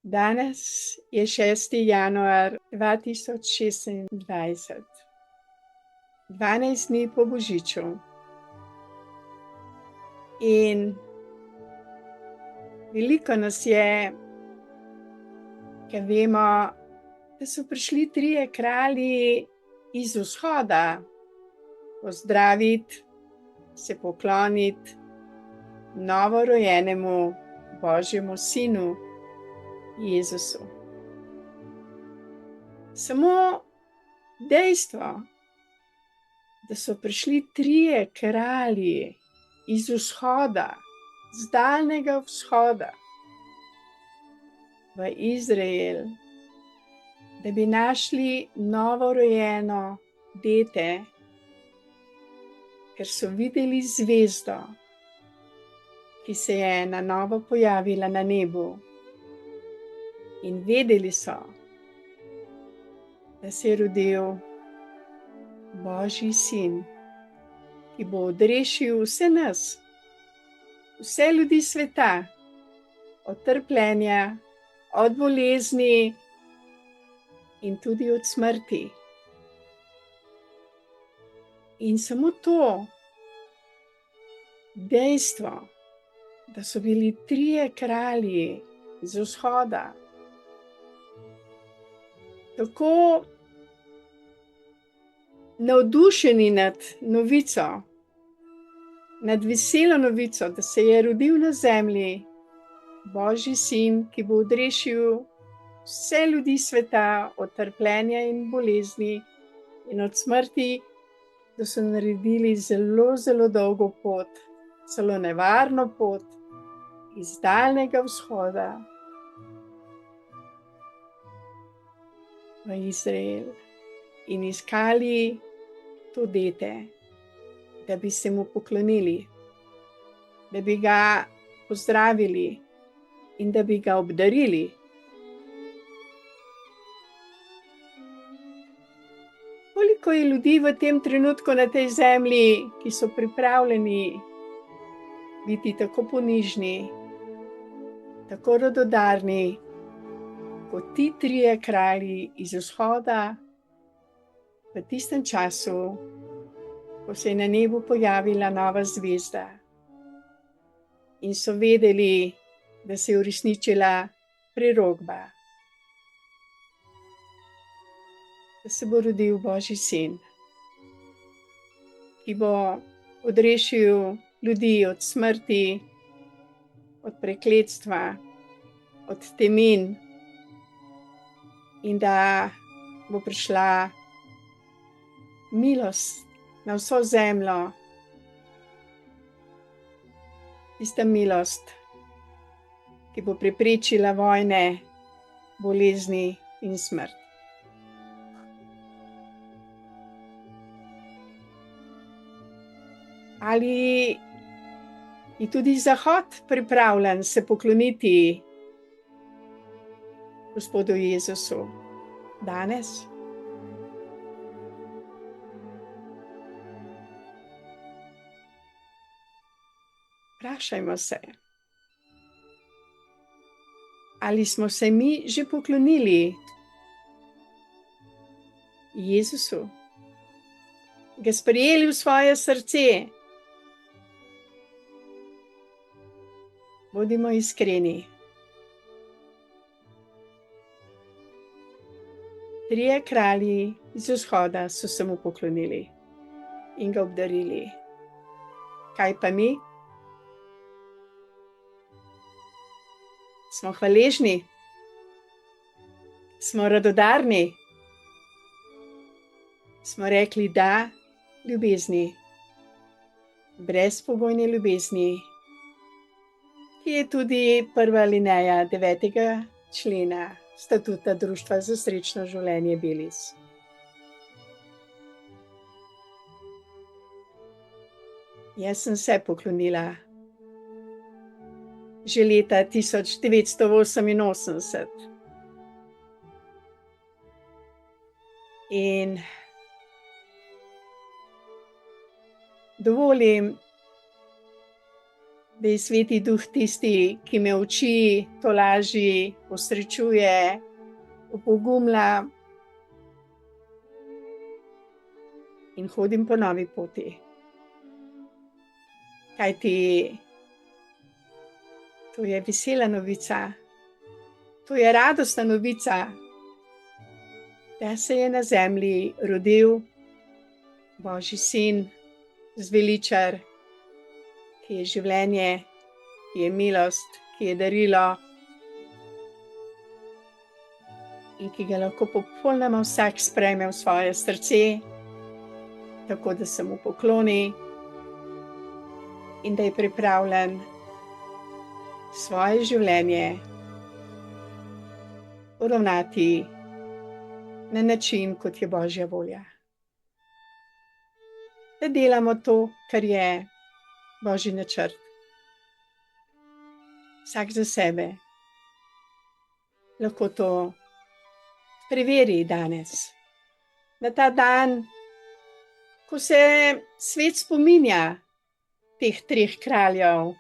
Danes je 6. januar 2026, 12 dni po Božiču. In veliko nas je, ki vemo, da so prišli 3 kralji iz vzhoda pozdraviti, se pokloniti novorojenemu Božjemu sinu Jezusu. Samo dejstvo, da so prišli 3 kralji iz vzhoda, z daljnega vzhoda v Izrael, da bi našli novorojeno dete, ker so videli zvezdo, ki se je na novo pojavila na nebu, in vedeli so, da se je rodil Božji sin, ki bo odrešil vse nas, vse ljudi sveta, od trpljenja, od bolezni in tudi od smrti. In samo to dejstvo, da so bili 3 kralji z vzhoda tako navdušeni nad novico, nad veselo novico, da se je rodil na zemlji Božji sin, ki bo odrešil vse ljudi sveta od trpljenja in bolezni in od smrti, da so naredili zelo, zelo dolgo pot, zelo nevarno pot iz daljnega vzhoda v Izrael in iskali to dete, da bi se mu poklonili, da bi ga pozdravili in da bi ga obdarili. Koliko je ljudi v tem trenutku na tej zemlji, ki so pripravljeni biti tako ponižni, tako radodarni, kot ti 3 kralji iz vzhoda v tistem času, ko se je na nebu pojavila nova zvezda in so vedeli, da se je uresničila prerokba, da se bo rodil Božji sin, ki bo odrešil ljudi od smrti, od prekletstva, od temin, in da bo prišla milost na vso zemljo, tista milost, ki bo preprečila vojne, bolezni in smrt. Ali je tudi Zahod pripravljen se pokloniti Gospodu Jezusu danes? Vprašajmo se, ali smo se mi že poklonili Jezusu, ga sprejeli v svoje srce. Bodimo iskreni. 3 kralji iz vzhoda so se mu poklonili in ga obdarili. Kaj pa mi? Smo hvaležni? Smo radodarni? Smo rekli da ljubezni, brezpogojne ljubezni, ki je tudi prva alineja 9. člena statuta Društva za srečno življenje Belis. Jaz sem se poklonila že leta 1988 in dovolim, da je Sveti Duh tisti, ki me uči, tolaži, osrečuje, opogumlja in hodim po novi poti. Kajti to je vesela novica, to je radostna novica, da se je na zemlji rodil Božji sin, zveličar, ki je življenje, ki je milost, ki je darilo in ki ga lahko popolnoma vsak sprejme v svoje srce, tako da se mu pokloni in da je pripravljen svoje življenje uravnati na način, kot je Božja volja. Da delamo to, kar je Božji načrt. Vsak za sebe. Lahko to preveri danes. Na ta dan, ko se svet spominja teh 3 kraljev,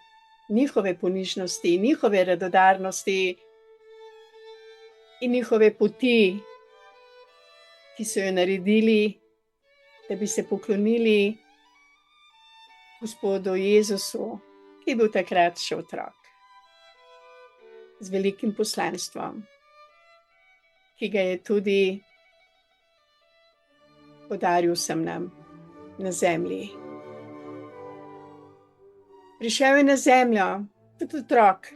njihove ponižnosti, njihove radodarnosti in njihove poti, ki so jo naredili, da bi se poklonili Gospodu Jezusu, ki je bil takrat še otrok, z velikim poslanstvom, ki ga je tudi podaril vsem nam na zemlji. Prišel je na zemljo kot otrok,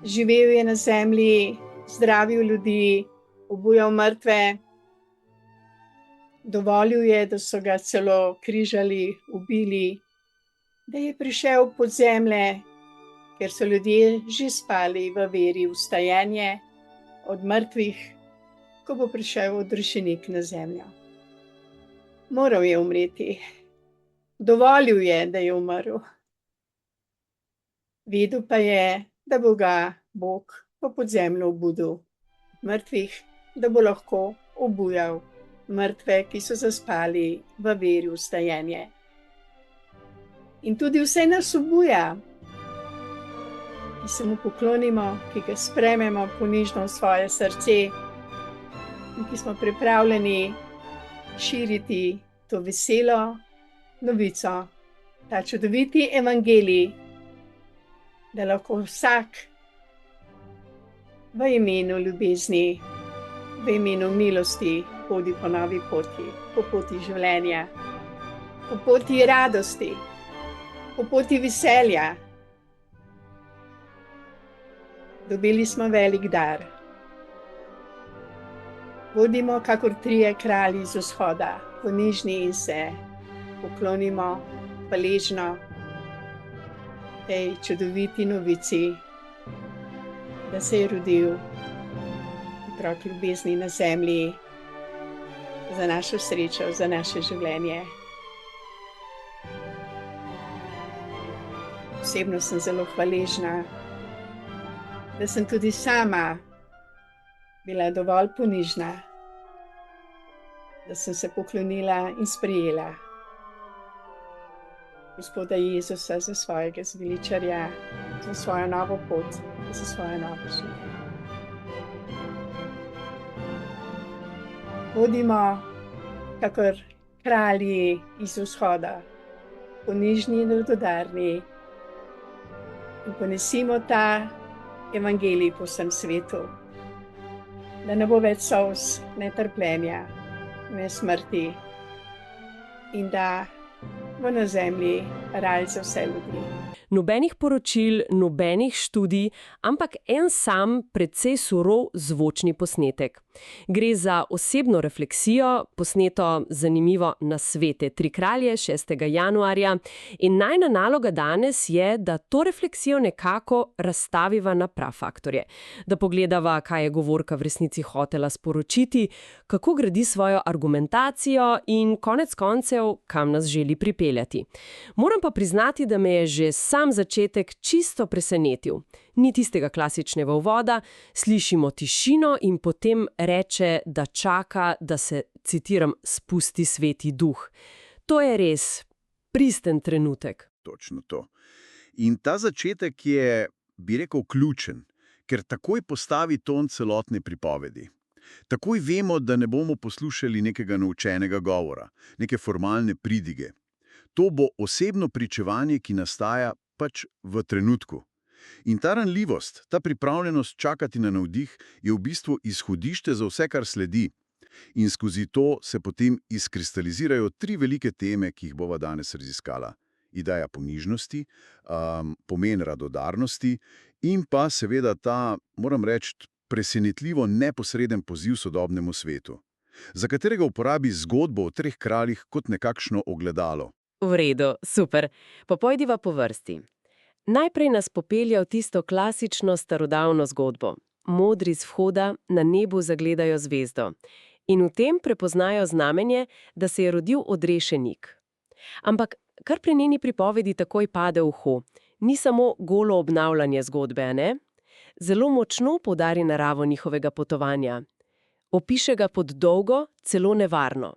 živel je na zemlji, zdravil ljudi, obujal mrtve, dovolil je, da so ga celo križali, ubili, da je prišel pod zemlje, ker so ljudje že spali v veri v vstajenje od mrtvih, ko bo prišel odrešenik na zemljo. Moral je umreti, dovolil je, da je umrl. Vedel pa je, da bo ga Bog po podzemlju obudil mrtvih, da bo lahko obujal mrtve, ki so zaspali v veri v vstajenje. In tudi vse nas obuja, ki se mu poklonimo, ki ga sprejmemo ponižno v svoje srce in ki smo pripravljeni širiti to veselo novico, ta čudoviti evangelij, da lahko vsak v imenu ljubezni, v imenu milosti hodi po novi poti, po poti življenja, po poti radosti, po poti veselja. Dobili smo velik dar. Bodimo kakor 3 kralji z vzhoda, ponižni in se poklonimo hvaležno tej čudoviti novici, da se je rodil otrok ljubezni na zemlji za našo srečo, za naše življenje. Osebno sem zelo hvaležna, da sem tudi sama bila dovolj ponižna, da sem se poklonila in sprejela Gospoda Jezusa za svojega zveličarja, za svojo novo pot, za svojo novo življenje. Bodimo kakor kralji iz vzhoda, ponižni in radodarni in ponesimo ta evangelij po vsem svetu, da ne bo več solz, ne trpljenja, ne smrti in da bo na zemlji raj za vse ljudi. Nobenih poročil, nobenih študij, ampak en sam, precej surov zvočni posnetek. Gre za osebno refleksijo, posneto zanimivo na Svete 3 kralje 6. januarja in najina naloga danes je, da to refleksijo nekako razstaviva na prafaktorje. Da pogledava, kaj je govorka v resnici hotela sporočiti, kako gradi svojo argumentacijo in konec koncev, kam nas želi pripeljati. Moram pa priznati, da me je že sam začetek čisto presenetil. Ni tistega klasičnega uvoda, slišimo tišino in potem reče, da čaka, da se, citiram, spusti Sveti Duh. To je res pristen trenutek. Točno to. In ta začetek je, bi rekel, ključen, ker takoj postavi ton celotne pripovedi. Takoj vemo, da ne bomo poslušali nekega naučenega govora, neke formalne pridige. To bo osebno pričevanje, ki nastaja pač v trenutku. In ta ranljivost, ta pripravljenost čakati na navdih je v bistvu izhodišče za vse, kar sledi. In skozi to se potem izkristalizirajo 3 velike teme, ki jih bova danes raziskala. Ideja ponižnosti, pomen radodarnosti in pa seveda ta, moram reči, presenetljivo neposreden poziv sodobnemu svetu, za katerega uporabi zgodbo o 3 kraljih kot nekakšno ogledalo. V redu, super. Pa pojdiva po vrsti. Najprej nas popelje v tisto klasično starodavno zgodbo. Modri z vhoda na nebu zagledajo zvezdo. In v tem prepoznajo znamenje, da se je rodil odrešenik. Ampak kar pri njeni pripovedi takoj pade v uho, ni samo golo obnavljanje zgodbe, ne? Zelo močno poudari naravo njihovega potovanja. Opiše ga pod dolgo, celo nevarno.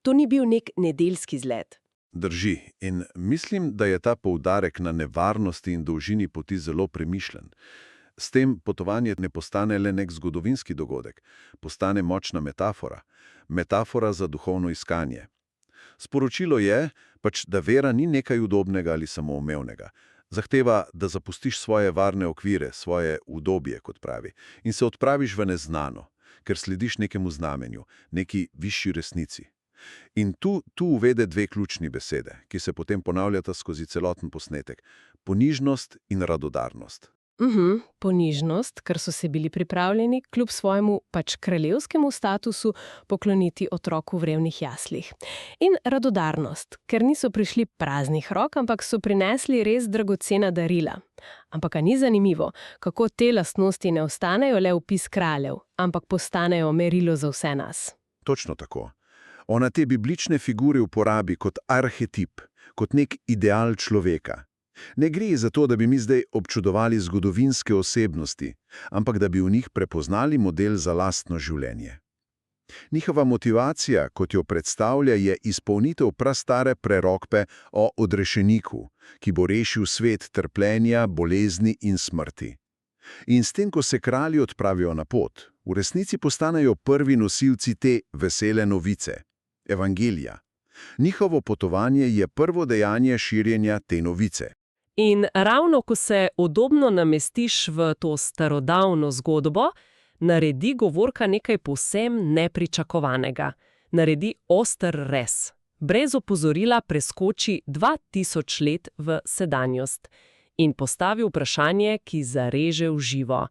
To ni bil nek nedeljski izlet. Drži. In mislim, da je ta poudarek na nevarnosti in dolžini poti zelo premišljen. S tem potovanje ne postane le nek zgodovinski dogodek, postane močna metafora. Metafora za duhovno iskanje. Sporočilo je, pač, da vera ni nekaj udobnega ali samoumevnega. Zahteva, da zapustiš svoje varne okvire, svoje udobje, kot pravi, in se odpraviš v neznano, ker slediš nekemu znamenju, neki višji resnici. In tu uvede 2 ključni besede, ki se potem ponavljata skozi celoten posnetek. Ponižnost in radodarnost. Ponižnost, ker so se bili pripravljeni kljub svojemu pač kraljevskemu statusu pokloniti otroku v revnih jaslih. In radodarnost, ker niso prišli praznih rok, ampak so prinesli res dragocena darila. Ampak a ni zanimivo, kako te lastnosti ne ostanejo le vpis kraljev, ampak postanejo merilo za vse nas. Točno tako. Ona te biblične figure uporabi kot arhetip, kot nek ideal človeka. Ne gre za to, da bi mi zdaj občudovali zgodovinske osebnosti, ampak da bi v njih prepoznali model za lastno življenje. Njihova motivacija, kot jo predstavlja, je izpolnitev prastare prerokbe o odrešeniku, ki bo rešil svet trpljenja, bolezni in smrti. In s tem, ko se kralji odpravijo na pot, v resnici postanejo prvi nosilci te vesele novice, evangelija. Njihovo potovanje je prvo dejanje širjenja te novice. In ravno ko se udobno namestiš v to starodavno zgodbo, naredi govorka nekaj povsem nepričakovanega. Naredi oster rez. Brez opozorila preskoči 2000 let v sedanjost in postavi vprašanje, ki zareže v živo.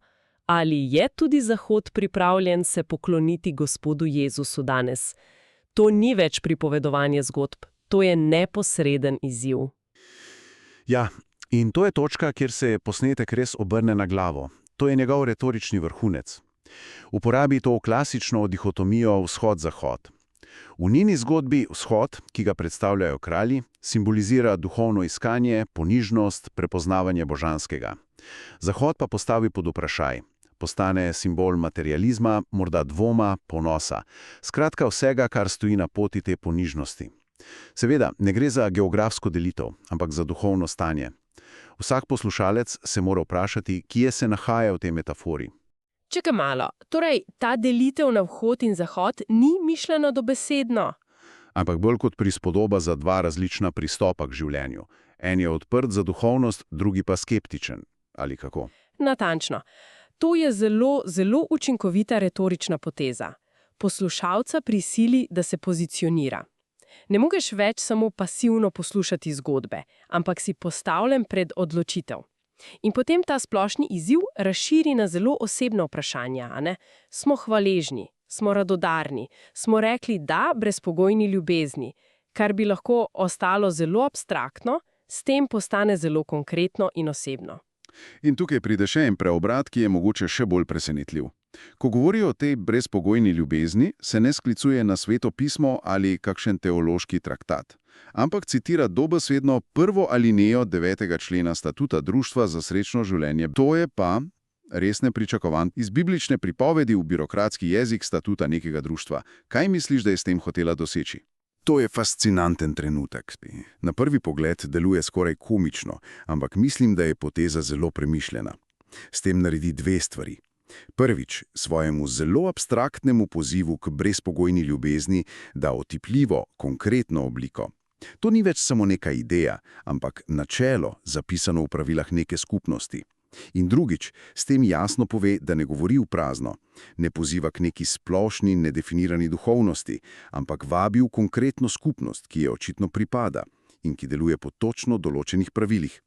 Ali je tudi Zahod pripravljen se pokloniti Gospodu Jezusu danes? To ni več pripovedovanje zgodb, to je neposreden izziv. Ja, in to je točka, kjer se posnetek res obrne na glavo. To je njegov retorični vrhunec. Uporabi to klasično dihotomijo vzhod-zahod. V njeni zgodbi vzhod, ki ga predstavljajo kralji, simbolizira duhovno iskanje, ponižnost, prepoznavanje božanskega. Zahod pa postavi pod vprašaj. Postane simbol materializma, morda dvoma, ponosa. Skratka vsega, kar stoji na poti te ponižnosti. Seveda, ne gre za geografsko delitev, ampak za duhovno stanje. Vsak poslušalec se mora vprašati, kje se nahaja v tej metafori. Čakaj malo, torej ta delitev na vzhod in zahod ni mišljeno dobesedno? Ampak bolj kot prispodoba za 2 različna pristopa k življenju. En je odprt za duhovnost, drugi pa skeptičen. Ali kako? Natančno. To je zelo, zelo učinkovita retorična poteza. Poslušalca prisili, da se pozicionira. Ne mogeš več samo pasivno poslušati zgodbe, ampak si postavljen pred odločitev. In potem ta splošni izziv razširi na zelo osebno vprašanje, a ne? Smo hvaležni, smo radodarni, smo rekli da brezpogojni ljubezni, kar bi lahko ostalo zelo abstraktno, s tem postane zelo konkretno in osebno. In tukaj pride še en preobrat, ki je mogoče še bolj presenetljiv. Ko govorijo o tej brezpogojni ljubezni, se ne sklicuje na Sveto pismo ali kakšen teološki traktat, ampak citira dobesedno prvo alinejo 9. člena statuta Društva za srečno življenje. To je pa res nepričakovan iz biblične pripovedi v birokratski jezik statuta nekega društva. Kaj misliš, da je s tem hotela doseči? To je fascinanten trenutek. Na prvi pogled deluje skoraj komično, ampak mislim, da je poteza zelo premišljena. S tem naredi dve stvari. Prvič, svojemu zelo abstraktnemu pozivu k brezpogojni ljubezni da otipljivo, konkretno obliko. To ni več samo neka ideja, ampak načelo, zapisano v pravilah neke skupnosti. In drugič, s tem jasno pove, da ne govori v prazno, ne poziva k neki splošni, nedefinirani duhovnosti, ampak vabi v konkretno skupnost, ki je očitno pripada in ki deluje po točno določenih pravilih.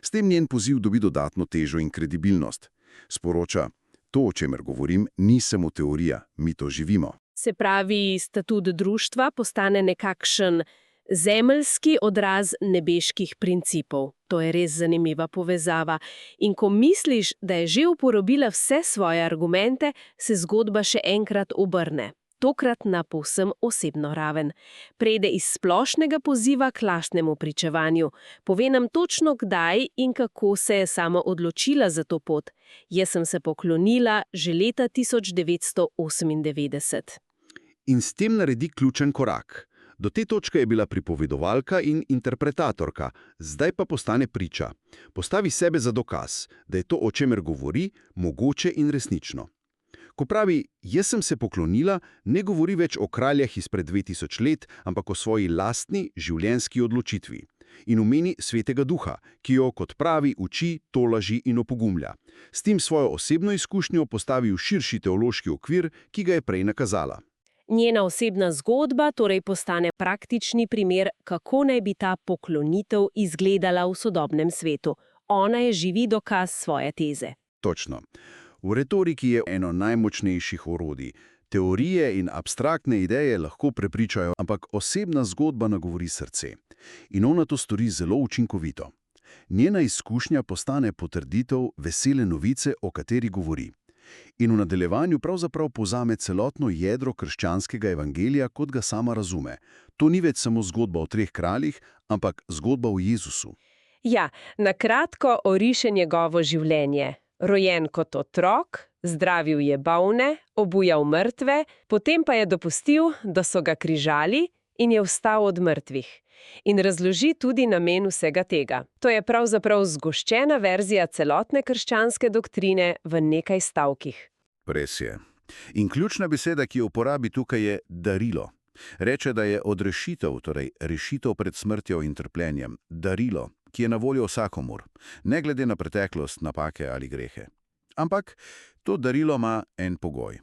S tem njen poziv dobi dodatno težo in kredibilnost. Sporoča, to, o čemer govorim, ni samo teorija, mi to živimo. Se pravi, statut društva postane nekakšen zemeljski odraz nebeških principov. To je res zanimiva povezava. In ko misliš, da je že uporabila vse svoje argumente, se zgodba še enkrat obrne. Tokrat na povsem osebno raven. Preide iz splošnega poziva k lastnemu pričevanju. Pove nam točno kdaj in kako se je sama odločila za to pot. Jaz sem se poklonila že leta 1998. In s tem naredi ključen korak. Do te točke je bila pripovedovalka in interpretatorka, zdaj pa postane priča. Postavi sebe za dokaz, da je to, o čemer govori, mogoče in resnično. Ko pravi, jaz sem se poklonila, ne govori več o kraljah izpred 2000 let, ampak o svoji lastni življenjski odločitvi. In omeni Svetega Duha, ki jo, kot pravi, uči, tolaži in opogumlja. S tem svojo osebno izkušnjo postavi v širši teološki okvir, ki ga je prej nakazala. Njena osebna zgodba torej postane praktični primer, kako naj bi ta poklonitev izgledala v sodobnem svetu. Ona je živi dokaz svoje teze. Točno. V retoriki je eno najmočnejših orodij. Teorije in abstraktne ideje lahko prepričajo, ampak osebna zgodba nagovori srce. In ona to stori zelo učinkovito. Njena izkušnja postane potrditev vesele novice, o kateri govori. In v nadaljevanju pravzaprav povzame celotno jedro krščanskega evangelija, kot ga sama razume. To ni več samo zgodba o 3 kraljih, ampak zgodba o Jezusu. Ja, na kratko oriše njegovo življenje. Rojen kot otrok, zdravil je bolne, obujal mrtve, potem pa je dopustil, da so ga križali in je vstal od mrtvih. In razloži tudi namen vsega tega. To je pravzaprav zgoščena verzija celotne krščanske doktrine v nekaj stavkih. Res je. In ključna beseda, ki jo uporabi tukaj, je darilo. Reče, da je odrešitev, torej rešitev pred smrtjo in trpljenjem, darilo, ki je na voljo vsakomur, ne glede na preteklost, napake ali grehe. Ampak to darilo ima en pogoj.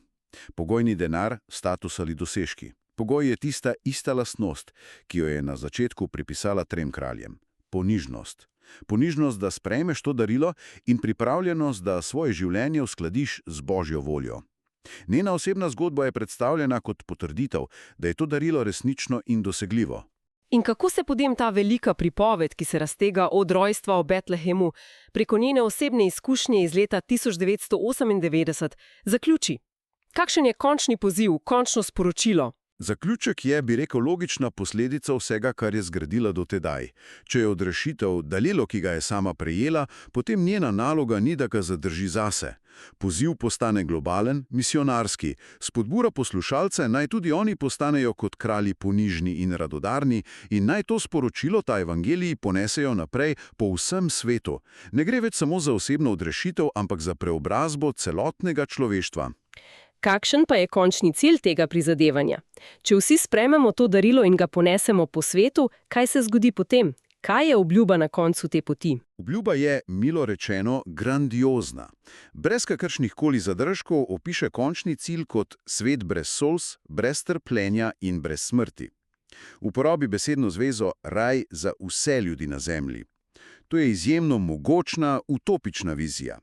Pogoj ni denar, status ali dosežki. Pogoj je tista ista lastnost, ki jo je na začetku pripisala 3 kraljem. Ponižnost. Ponižnost, da sprejmeš to darilo in pripravljenost, da svoje življenje uskladiš z Božjo voljo. Njena osebna zgodba je predstavljena kot potrditev, da je to darilo resnično in dosegljivo. In kako se potem ta velika pripoved, ki se raztega od rojstva v Betlehemu, preko njene osebne izkušnje iz leta 1998, zaključi? Kakšen je končni poziv, končno sporočilo? Zaključek je, bi rekel, logična posledica vsega, kar je zgradila do tedaj. Če je odrešitev darilo, ki ga je sama prejela, potem njena naloga ni, da ga zadrži zase. Poziv postane globalen, misionarski, spodbura poslušalce, naj tudi oni postanejo kot kralji ponižni in radodarni in naj to sporočilo, ta evangeliji, ponesejo naprej po vsem svetu. Ne gre več samo za osebno odrešitev, ampak za preobrazbo celotnega človeštva. Kakšen pa je končni cilj tega prizadevanja? Če vsi sprejmemo to darilo in ga ponesemo po svetu, kaj se zgodi potem? Kaj je obljuba na koncu te poti? Obljuba je, milo rečeno, grandiozna. Brez kakršnihkoli zadržkov opiše končni cilj kot svet brez solz, brez trpljenja in brez smrti. Uporabi besedno zvezo raj za vse ljudi na zemlji. To je izjemno mogočna, utopična vizija,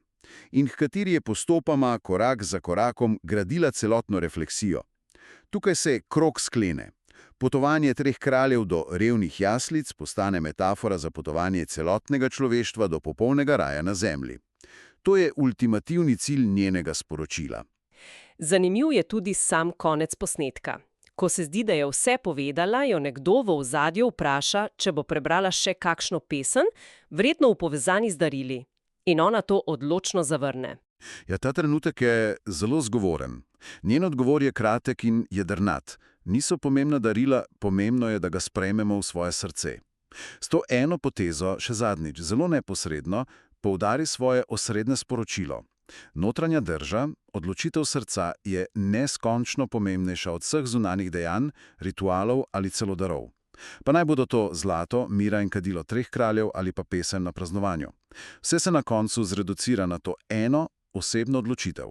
in h kateri je postopoma, korak za korakom, gradila celotno refleksijo. Tukaj se krog sklene. Potovanje 3 kraljev do revnih jaslic postane metafora za potovanje celotnega človeštva do popolnega raja na zemlji. To je ultimativni cilj njenega sporočila. Zanimiv je tudi sam konec posnetka. Ko se zdi, da je vse povedala, jo nekdo v ozadju vpraša, če bo prebrala še kakšno pesem, verjetno v povezani z darili. In ona to odločno zavrne. Ja, ta trenutek je zelo zgovoren. Njen odgovor je kratek in jedrnat. Niso pomembna darila, pomembno je, da ga sprejmemo v svoje srce. S to eno potezo, še zadnjič, zelo neposredno, poudari svoje osrednje sporočilo. Notranja drža, odločitev srca je neskončno pomembnejša od vseh zunanjih dejanj, ritualov ali celo darov. Pa naj bodo to zlato, mira in kadilo treh kraljev ali pa pesem na praznovanju. Vse se na koncu zreducira na to eno osebno odločitev.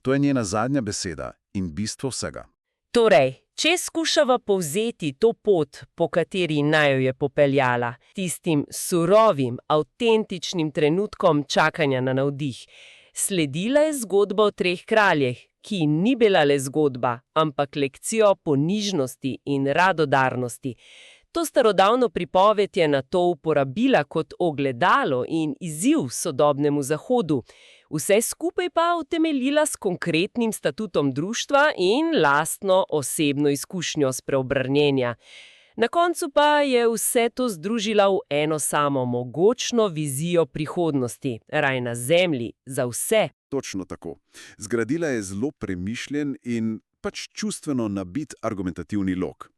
To je njena zadnja beseda in bistvo vsega. Torej, če skušava povzeti to pot, po kateri naj jo je popeljala, tistim surovim, avtentičnim trenutkom čakanja na navdih, sledila je zgodba o treh kraljih, ki ni bila le zgodba, ampak lekcijo ponižnosti in radodarnosti. To starodavno pripoved je nato uporabila kot ogledalo in izziv sodobnemu Zahodu, vse skupaj pa utemeljila s konkretnim statutom društva in lastno osebno izkušnjo spreobrnjenja. Na koncu pa je vse to združila v eno samo mogočno vizijo prihodnosti, raj na zemlji, za vse. Točno tako. Zgradila je zelo premišljen in pač čustveno nabit argumentativni lok.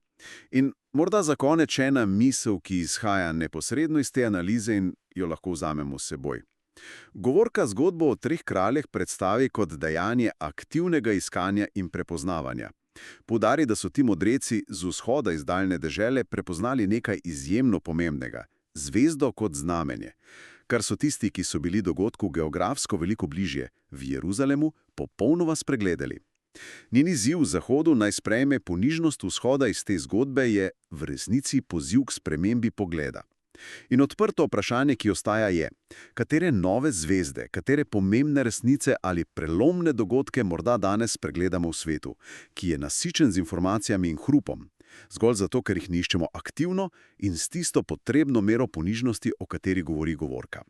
In morda za konec ena misel, ki izhaja neposredno iz te analize in jo lahko vzamemo s seboj. Govorka zgodbo o treh kraljih predstavi kot dejanje aktivnega iskanja in prepoznavanja. Poudari, da so ti modreci z vzhoda iz daljne dežele prepoznali nekaj izjemno pomembnega – zvezdo kot znamenje, kar so tisti, ki so bili dogodku geografsko veliko bližje, v Jeruzalemu, popolnoma spregledali. Njen izziv Zahodu naj sprejme ponižnost vzhoda iz te zgodbe je v resnici poziv k spremembi pogleda. In odprto vprašanje, ki ostaja je, katere nove zvezde, katere pomembne resnice ali prelomne dogodke morda danes pregledamo v svetu, ki je nasičen z informacijami in hrupom, zgolj zato, ker jih iščemo aktivno in s tisto potrebno mero ponižnosti, o kateri govori govorka.